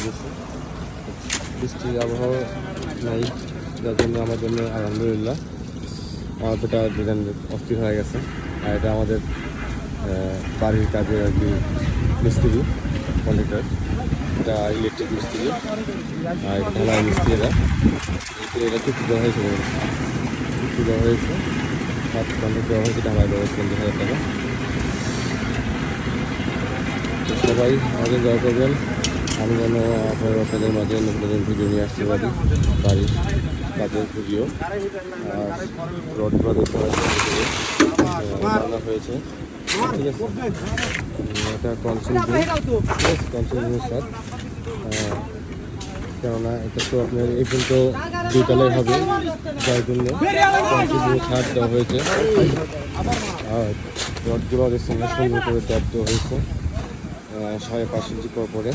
গেছে, বৃষ্টির আবহাওয়া নাই, যার জন্য আমার জন্য আলহামদুলিল্লাহ। আমার পেটা ডিজাইন অস্থির হয়ে গেছে। আর এটা আমাদের বাড়ির কাজের আর কি মিস্ত্রি, কন্ট্রাক্টর, এটা ইলেকট্রিক মিস্ত্রি, আর এটা ঢালাই মিস্ত্রি। এটা চুক্তি দেওয়া হয়েছে, চুক্তি দেওয়া হয়েছে, কন্ট্রাক্ট দেওয়া হয়েছে, ঢালাই দেওয়া হয়েছে 50,000 টাকা। তো সবাই আমাদের দয়া করবেন, আমি যেন আপনাদের মাঝে নতুন ভিডিও নিয়ে আসতে পারি, বাড়ির কাজের ভিডিও। আর রডগুলো দেখতে রান্না হয়েছে, ঠিক আছে। এটা কনসিউম সার, কেননা এটা তো আপনার এই পর্যন্ত দুইতলাই হবে, যার জন্য কনসিউম সার দেওয়া হয়েছে। আর রডগুলো দেখছেন সুন্দর করে ট্যাপ দেওয়া হয়েছে 5.5 ইঞ্চি পরে।